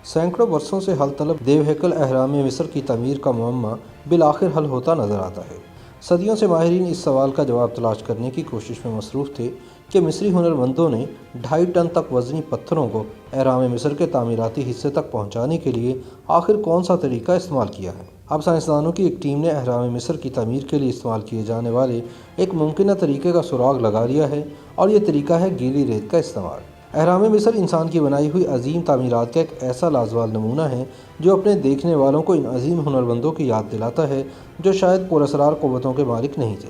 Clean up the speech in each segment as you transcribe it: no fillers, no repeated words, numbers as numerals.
सैकड़ों वर्षों से हल तलब देवहेकल अहराम मिस्र की तमीर का मुअम्मा बिलाखिर हल होता नजर आता है। सदियों से माहिरीन इस सवाल का जवाब तलाश करने की कोशिश में मसरूफ़ थे कि मिस्री हुनरमंदों ने 2.5 टन तक वज़नी पत्थरों को अहराम मिस्र के तामीराती हिस्से तक पहुँचाने के लिए आखिर कौन सा तरीका इस्तेमाल किया है। अब साइंसदानों की एक टीम ने अहराम मिस्र की तमीर के लिए इस्तेमाल किए जाने वाले एक मुमकिन तरीके का सुराग लगा लिया है, और ये तरीका है गीली रेत का इस्तेमाल। अहराम मिस्र इंसान की बनाई हुई अजीम तामीरात का एक ऐसा लाजवाब नमूना है जो अपने देखने वालों को इन अजीम हुनरमंदों की याद दिलाता है जो शायद पुरअसरार क़ुव्वतों के मालिक नहीं थे,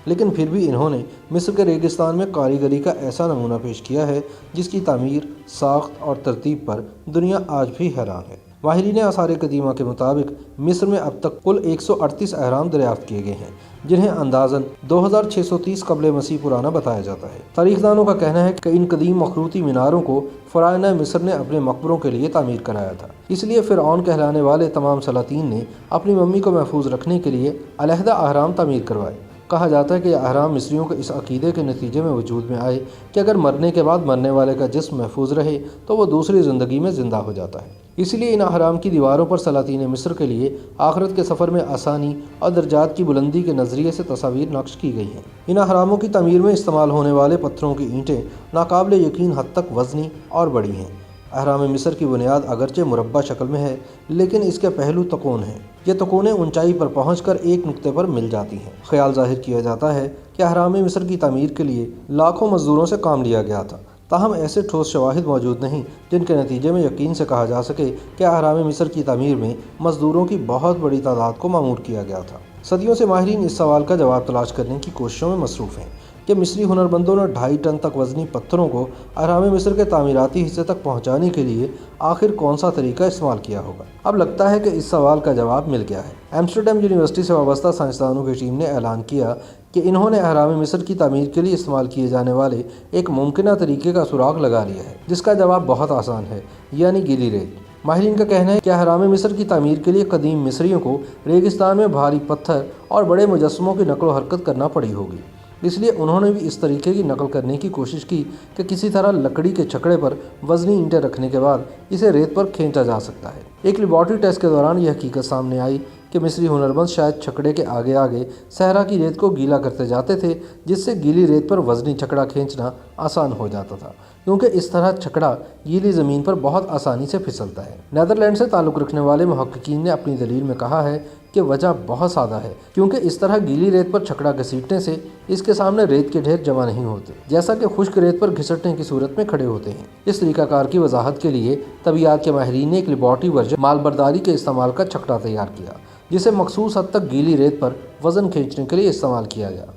लेकिन फिर भी इन्होंने मिस्र के रेगिस्तान में कारीगरी का ऐसा नमूना पेश किया है जिसकी तामीर, साख्त और तरतीब पर दुनिया आज भी हैरान है। माहिरीन आसार कदीमा के मुताबिक मिस्र में अब तक कुल 138 अहराम दरियाफ्त किए गए हैं, जिन्हें अंदाज़न 2630 कबल मसीह पुराना बताया जाता है। तारीखदानों का कहना है कि इन कदीम मखरूती मीनारों को फ़राइना मिस्र ने अपने मकबरों के लिए तामीर कराया था, इसलिए फ़िरऔन कहलाने वाले तमाम सलातीन ने अपनी मम्मी को महफूज रखने के लिए अलहदा अहराम तामीर करवाए। कहा जाता है कि अहराम मिस्रियों के इस अकीदे के नतीजे में वजूद में आए कि अगर मरने के बाद मरने वाले का जिस्म महफूज रहे तो वो दूसरी ज़िंदगी में ज़िंदा हो जाता है। इसलिए इन अहराम की दीवारों पर सलातीन मिस्र के लिए आखिरत के सफ़र में आसानी और दर्जात की बुलंदी के नज़रिए से तस्वीर नक्श की गई हैं। इन अहरामों की तमीर में इस्तेमाल होने वाले पत्थरों की ईंटें नाकाबिल यकीन हद तक वज़नी और बड़ी हैं। अहराम मिस्र की बुनियाद अगरचे मुरब्बा शक्ल में है, लेकिन इसके पहलू तकोन हैं। ये तकोनें ऊंचाई पर पहुंचकर एक नुक्ते पर मिल जाती हैं। ख्याल जाहिर किया जाता है कि अहराम मिस्र की तमीर के लिए लाखों मजदूरों से काम लिया गया था, ताहम ऐसे ठोस शवाहिद मौजूद नहीं जिनके नतीजे में यकीन से कहा जा सके कि अहराम मिस्र की तमीर में मजदूरों की बहुत बड़ी तादाद को मामूर किया गया था। सदियों से माहिरीन इस सवाल का जवाब तलाश करने की कोशिशों में मसरूफ़ हैं कि मिस्री हुनरमंदों ने 2.5 टन तक वज़नी पत्थरों को अहराम मिस्र के तामीराती हिस्से तक पहुंचाने के लिए आखिर कौन सा तरीका इस्तेमाल किया होगा। अब लगता है कि इस सवाल का जवाब मिल गया है। एम्स्टरडैम यूनिवर्सिटी से वाबस्ता साइंसदानों की टीम ने ऐलान किया कि इन्होंने अहराम मिस्र की तामीर के लिए इस्तेमाल किए जाने वाले एक मुमकिन तरीके का सुराग लगा लिया है, जिसका जवाब बहुत आसान है, यानी गीली रेत। माहिरीन का कहना है कि अहराम मिस्र की तामीर के लिए कदीम मिस्रियों को रेगिस्तान में भारी पत्थर और बड़े मुजस्समों की नकल हरकत करना पड़ी होगी, इसलिए उन्होंने भी इस तरीके की नकल करने की कोशिश की कि किसी तरह लकड़ी के छकड़े पर वज़नी ईंटें रखने के बाद इसे रेत पर खींचा जा सकता है। एक लेबॉर्ट्री टेस्ट के दौरान यह हकीकत सामने आई कि मिस्री हुनरमंद शायद छकड़े के आगे आगे सहरा की रेत को गीला करते जाते थे, जिससे गीली रेत पर वज़नी छकड़ा खींचना आसान हो जाता था, क्योंकि इस तरह छकड़ा गीली ज़मीन पर बहुत आसानी से फिसलता है। नीदरलैंड से ताल्लुक़ रखने वाले मुहक्किकीन ने अपनी दलील में कहा है कि वजह बहुत सादा है, क्योंकि इस तरह गीली रेत पर छकड़ा घसीटने से इसके सामने रेत के ढेर जमा नहीं होते, जैसा कि खुश्क रेत पर घिसटने की सूरत में खड़े होते हैं। इस तरीक़ाकार की वजाहत के लिए तबीयात के माहिरीन ने एक लेबॉर्ट्री वर्जन मालबरदारी के इस्तेमाल का छकड़ा तैयार किया, जिसे मखसूस हद तक गीली रेत पर वज़न खींचने के लिए इस्तेमाल किया गया।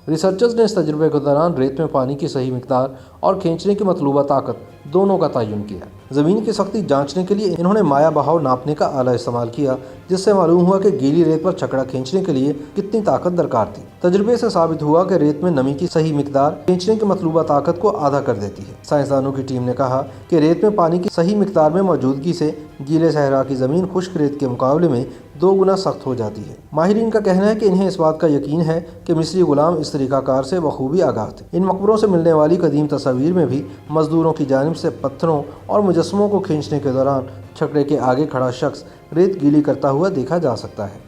रिसर्चर्स ने इस तजुर्बे के दौरान रेत में पानी की सही मिकदार और खींचने की मतलूबा ताकत दोनों का तयन किया। ज़मीन की सख्ती जांचने के लिए इन्होंने माया बहाव नापने का आला इस्तेमाल किया, जिससे मालूम हुआ कि गीली रेत पर छकड़ा खींचने के लिए कितनी ताकत दरकार थी। तजुर्बे से साबित हुआ कि रेत में नमी की सही मिकदार खींचने की मतलूबा ताकत को आधा कर देती है। साइंसदानों की टीम ने कहा कि रेत में पानी की सही मिकदार में मौजूदगी से गीले सहरा की ज़मीन खुश्क रेत के मुकाबले में 2 गुना सख्त हो जाती है। माहिरीन का कहना है कि इन्हें इस बात का यकीन है कि मिस्री गुलाम इस तरीक़ाकार से बखूबी आगाह थे। इन मकबरों से मिलने वाली कदीम तस्वीर में भी मजदूरों की जानिब से पत्थरों और मुजस्समों को खींचने के दौरान छकड़े के आगे खड़ा शख्स रेत गीली करता हुआ देखा जा सकता है।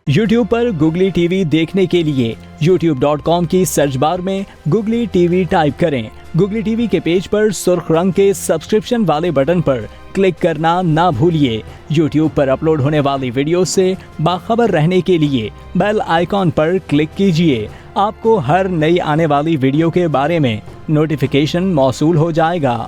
YouTube पर गुगली टीवी देखने के लिए youtube.com की सर्च बार में गुगली टीवी टाइप करें। गुगली टीवी के पेज पर सुर्ख रंग के सब्सक्रिप्शन वाले बटन पर क्लिक करना ना भूलिए। YouTube पर अपलोड होने वाली वीडियो से बाखबर रहने के लिए बेल आइकॉन पर क्लिक कीजिए। आपको हर नई आने वाली वीडियो के बारे में नोटिफिकेशन मौसूल हो जाएगा।